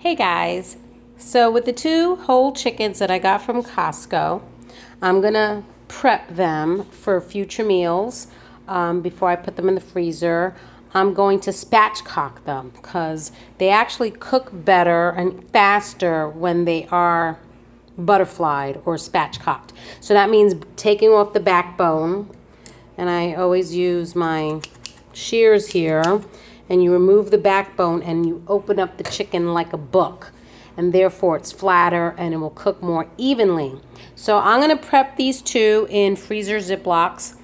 Hey guys, so with the 2 whole chickens that I got from Costco, I'm gonna prep them for future meals before I put them in the freezer. I'm going to spatchcock them because they actually cook better and faster when they are butterflied or spatchcocked. So that means taking off the backbone, and I always use my shears here, and you remove the backbone and you open up the chicken like a book, and therefore it's flatter and it will cook more evenly. So I'm going to prep these 2 in freezer ziplocks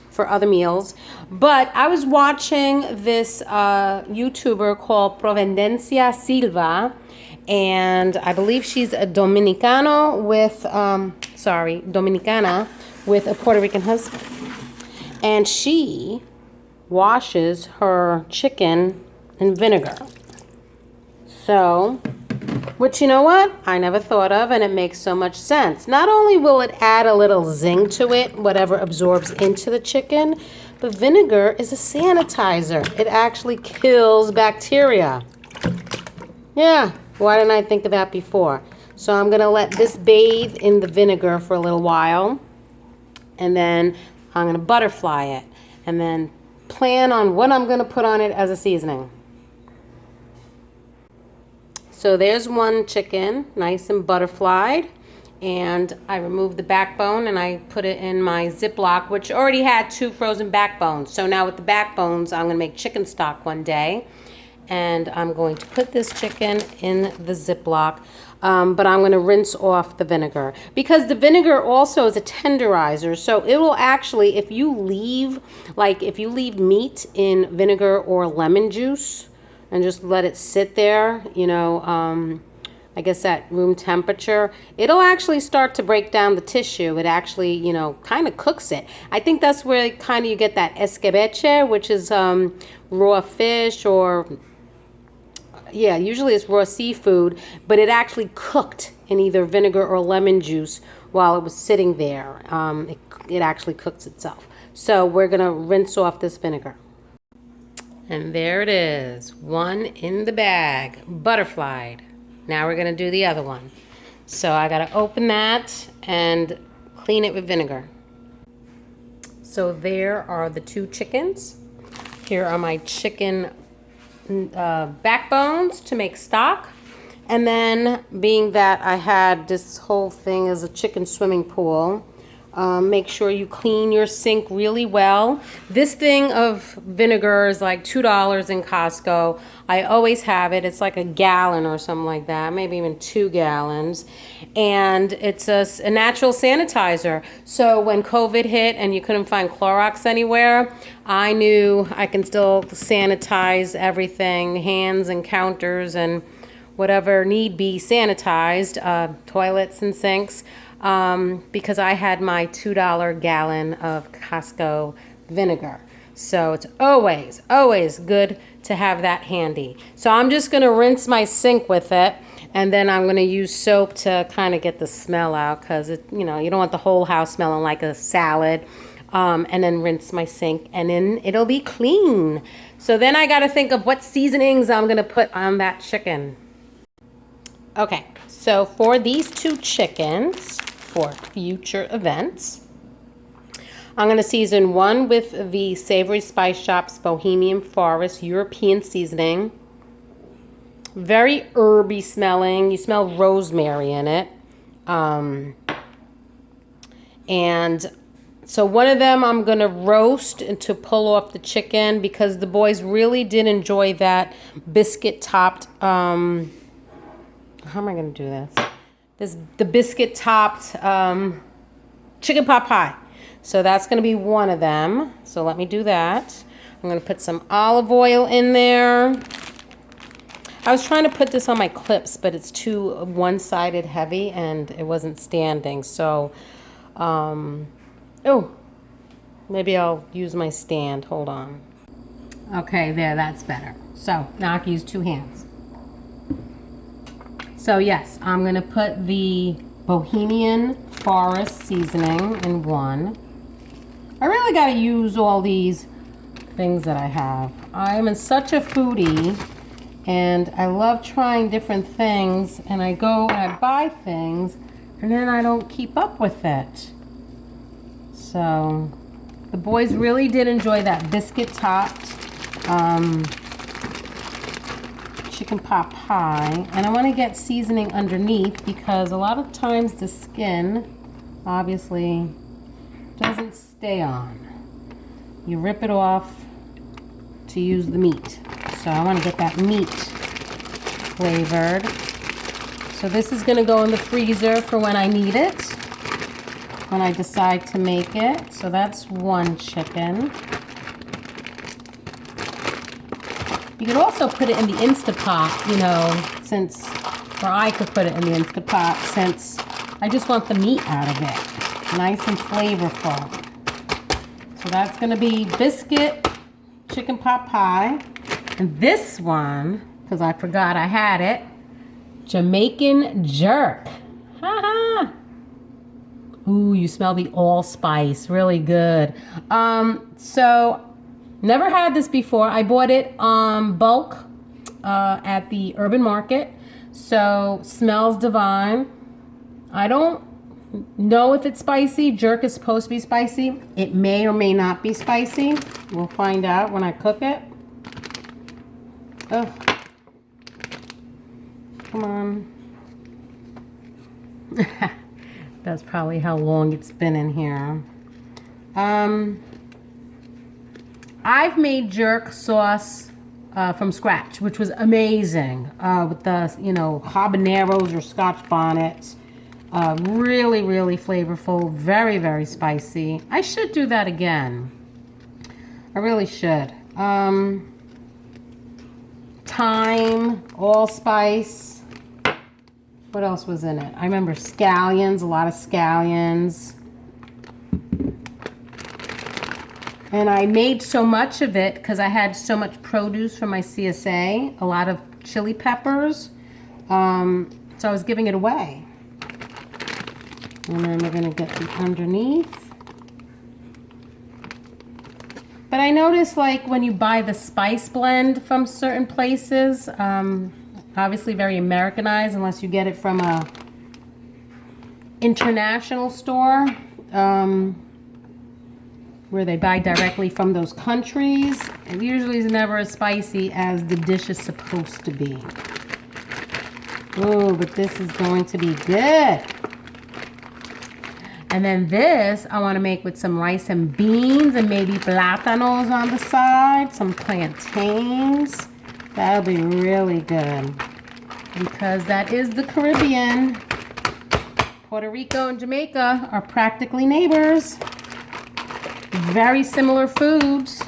for other meals. But I was watching this YouTuber called Providencia Silva, and I believe she's a Dominicana with a Puerto Rican husband, and she washes her chicken in vinegar. So, which, you know what, I never thought of, and it makes so much sense. Not only will it add a little zing to it, whatever absorbs into the chicken, but vinegar is a sanitizer. It actually kills bacteria. Yeah, why didn't I think of that before? So I'm gonna let this bathe in the vinegar for a little while, and then I'm gonna butterfly it, and then plan on what I'm going to put on it as a seasoning. So there's one chicken, nice and butterflied, and I removed the backbone and I put it in my Ziploc, which already had 2 frozen backbones. So now with the backbones, I'm going to make chicken stock one day, and I'm going to put this chicken in the Ziploc. But I'm going to rinse off the vinegar, because the vinegar also is a tenderizer. So it will actually, if you leave meat in vinegar or lemon juice and just let it sit there, I guess at room temperature, it'll actually start to break down the tissue. It actually, kind of cooks it. I think that's where kind of you get that escabeche, which is raw fish, or yeah, usually it's raw seafood, but it actually cooked in either vinegar or lemon juice while it was sitting there. It actually cooks itself. So we're going to rinse off this vinegar. And there it is, 1 in the bag, butterflied. Now we're going to do the other one. So I got to open that and clean it with vinegar. So there are the 2 chickens. Here are my chicken backbones to make stock. And then, being that I had this whole thing as a chicken swimming pool, make sure you clean your sink really well. This thing of vinegar is like $2 in Costco. I always have it. It's like a gallon or something like that, maybe even 2 gallons. And it's a natural sanitizer. So when COVID hit and you couldn't find Clorox anywhere, I knew I can still sanitize everything, hands and counters and whatever need be sanitized, toilets and sinks, because I had my $2 gallon of Costco vinegar. So it's always good to have that handy. So I'm just going to rinse my sink with it, and then I'm going to use soap to kind of get the smell out, because you don't want the whole house smelling like a salad. And then rinse my sink, and then it'll be clean. So then I got to think of what seasonings I'm going to put on that chicken. Okay, so for these 2 chickens, for future events, I'm going to season one with the Savory Spice Shop's Bohemian Forest European seasoning. Very herby smelling. You smell rosemary in it. And so one of them I'm going to roast to pull off the chicken, because the boys really did enjoy that biscuit-topped, how am I going to do this? The biscuit-topped chicken pot pie. So that's going to be one of them. So let me do that. I'm going to put some olive oil in there. I was trying to put this on my clips, but it's too one-sided heavy and it wasn't standing. So, maybe I'll use my stand. Hold on. Okay, there, that's better. So now I can use 2 hands. So yes, I'm going to put the Bohemian Forest seasoning in one. I really got to use all these things that I have. I'm such a foodie, And I love trying different things, and I go and I buy things, and then I don't keep up with it. So the boys really did enjoy that biscuit topped chicken pot pie. And I want to get seasoning underneath because a lot of times the skin obviously doesn't stay on. You rip it off to use the meat. So I want to get that meat flavored. So this is going to go in the freezer for when I need it, when I decide to make it. So that's one chicken. You could also put it in the Instapot, you know, or I could put it in the Instapot since I just want the meat out of it. Nice and flavorful. So that's going to be biscuit chicken pot pie. And this one, because I forgot I had it, Jamaican jerk. Ha ha. Ooh, you smell the allspice. Really good. So, never had this before. I bought it bulk at the Herban Market. So, smells divine. I don't know if it's spicy. Jerk is supposed to be spicy. It may or may not be spicy. We'll find out when I cook it. Oh, come on. That's probably how long it's been in here. I've made jerk sauce from scratch, which was amazing with the, you know, habaneros or Scotch bonnets. Really, really flavorful. Very, very spicy. I should do that again. I really should. Thyme, allspice. What else was in it? I remember scallions, a lot of scallions. And I made so much of it because I had so much produce from my CSA, a lot of chili peppers. So I was giving it away. And then we're going to get the underneath. But I noticed, like, when you buy the spice blend from certain places, obviously very Americanized unless you get it from a international store where they buy directly from those countries. It usually is never as spicy as the dish is supposed to be. Oh, but this is going to be good. And then this I want to make with some rice and beans and maybe plátanos on the side, some plantains. That'll be really good because that is the Caribbean. Puerto Rico and Jamaica are practically neighbors. Very similar foods.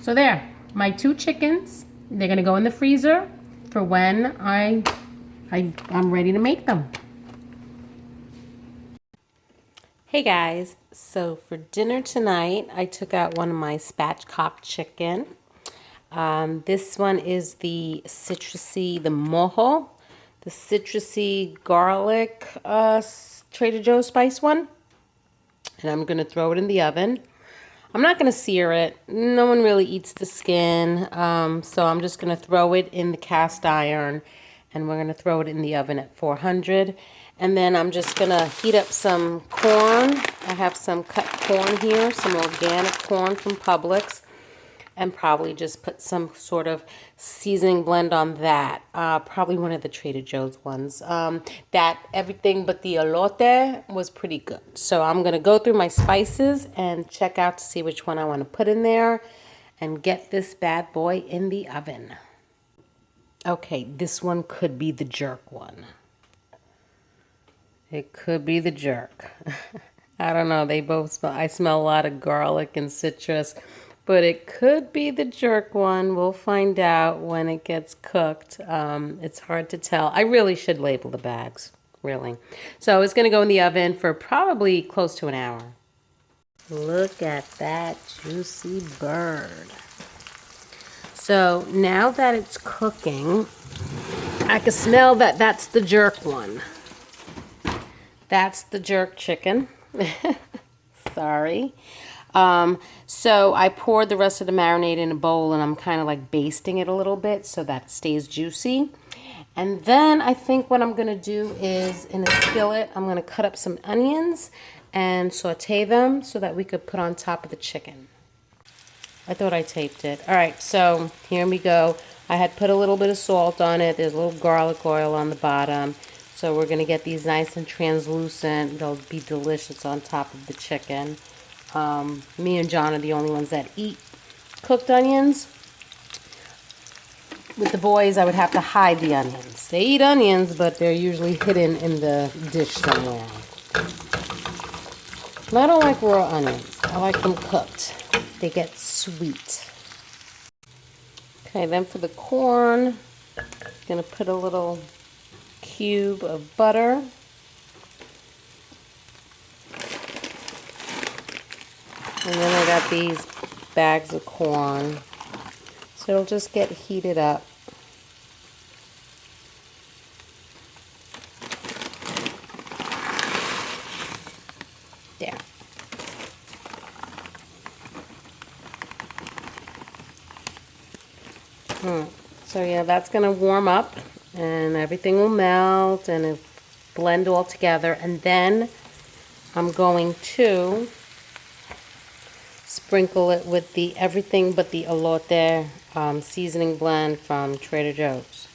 So there, my 2 chickens. They're going to go in the freezer for when I'm ready to make them. Hey guys, so for dinner tonight, I took out one of my spatchcock chicken. This one is the citrusy, the mojo, the citrusy garlic Trader Joe's spice one. And I'm going to throw it in the oven. I'm not going to sear it. No one really eats the skin. So I'm just going to throw it in the cast iron. And we're going to throw it in the oven at 400. And then I'm just going to heat up some corn. I have some cut corn here, some organic corn from Publix. And probably just put some sort of seasoning blend on that. Probably one of the Trader Joe's ones. That everything but the elote was pretty good. So I'm going to go through my spices and check out to see which one I want to put in there. And get this bad boy in the oven. Okay, this one could be the jerk one. It could be the jerk. I don't know. They both smell. I smell a lot of garlic and citrus. But it could be the jerk one. We'll find out when it gets cooked. It's hard to tell. I really should label the bags. Really. So it's going to go in the oven for probably close to an hour. Look at that juicy bird. So now that it's cooking, I can smell that that's the jerk one. That's the jerk chicken. Sorry. So I poured the rest of the marinade in a bowl, and I'm kind of like basting it a little bit so that it stays juicy. And then I think what I'm going to do is, in a skillet, I'm going to cut up some onions and saute them so that we could put on top of the chicken. I thought I taped it. All right, so here we go. I had put a little bit of salt on it. There's a little garlic oil on the bottom. So we're going to get these nice and translucent. They'll be delicious on top of the chicken. Me and John are the only ones that eat cooked onions. With the boys, I would have to hide the onions. They eat onions, but they're usually hidden in the dish somewhere. And I don't like raw onions. I like them cooked. They get sweet. Okay, then for the corn, I'm going to put a little cube of butter. And then I got these bags of corn. So it'll just get heated up. There. So yeah, that's going to warm up and everything will melt and it'll blend all together. And then I'm going to sprinkle it with the everything but the Elote seasoning blend from Trader Joe's.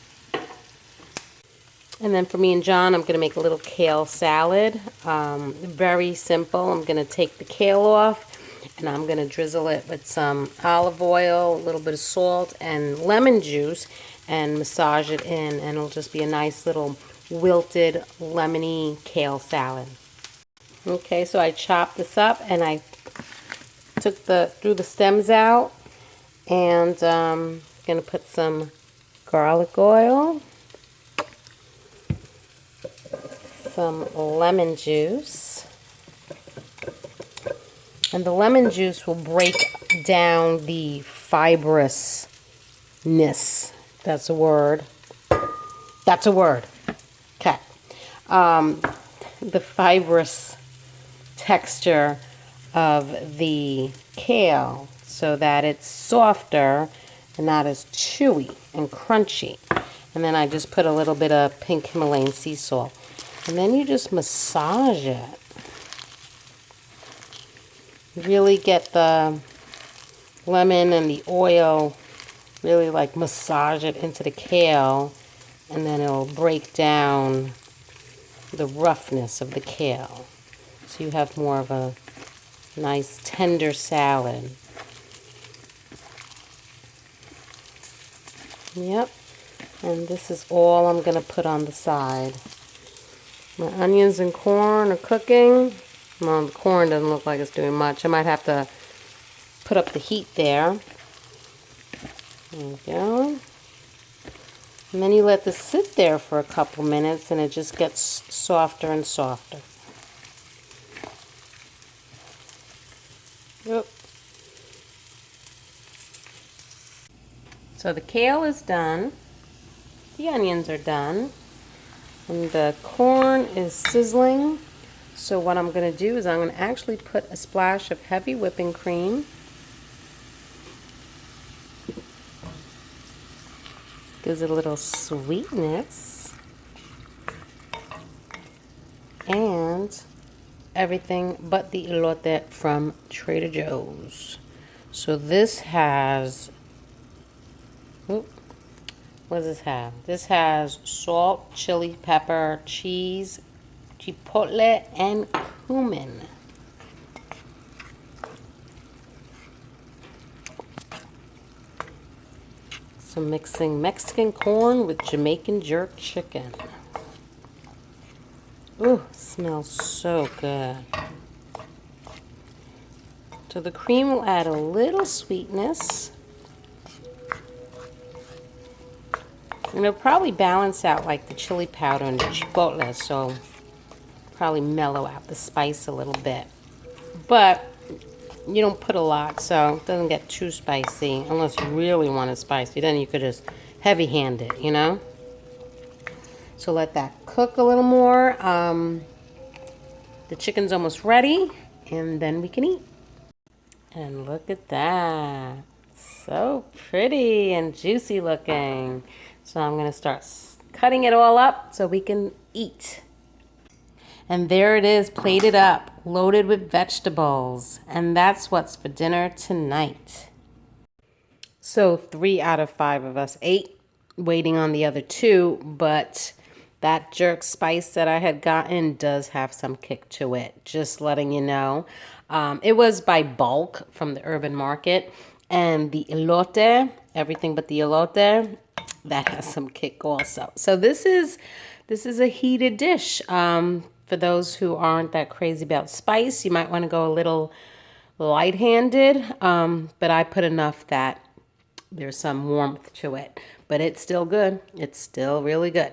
And then for me and John, I'm going to make a little kale salad. Very simple. I'm going to take the kale off and I'm going to drizzle it with some olive oil, a little bit of salt, and lemon juice and massage it in, and it'll just be a nice little wilted lemony kale salad. Okay, so I chopped this up and I threw the stems out, and I'm going to put some garlic oil, some lemon juice, and the lemon juice will break down the fibrousness. That's a word. That's a word. Okay. The fibrous texture of the kale so that it's softer and not as chewy and crunchy. And then I just put a little bit of pink Himalayan sea salt. And then you just massage it. Really get the lemon and the oil, really like massage it into the kale, and then it'll break down the roughness of the kale. So you have more of a nice tender salad. Yep. And this is all I'm going to put on the side. My onions and corn are cooking. Well, the corn doesn't look like it's doing much. I might have to put up the heat there. There we go. And then you let this sit there for a couple minutes and it just gets softer and softer. Yep. So the kale is done. The onions are done. And the corn is sizzling. So what I'm going to do is I'm going to actually put a splash of heavy whipping cream. Gives it a little sweetness. And everything but the elote from Trader Joe's. So this has, what does this have? This has salt, chili, pepper, cheese, chipotle, and cumin. So mixing Mexican corn with Jamaican jerk chicken. Ooh, smells so good. So the cream will add a little sweetness. And it'll probably balance out like the chili powder and the chipotle, so probably mellow out the spice a little bit. But you don't put a lot, so it doesn't get too spicy unless you really want it spicy. Then you could just heavy hand it, you know? So let that cook a little more. The chicken's almost ready, and then we can eat. And look at that. So pretty and juicy looking. So I'm going to start cutting it all up so we can eat. And there it is, plated up, loaded with vegetables. And that's what's for dinner tonight. So 3 out of 5 of us ate, waiting on the other 2, but that jerk spice that I had gotten does have some kick to it, just letting you know. It was by bulk from the Herban Market, and the elote, everything but the elote, that has some kick also. So this is a heated dish. For those who aren't that crazy about spice, you might want to go a little light-handed, but I put enough that there's some warmth to it. But it's still good. It's still really good.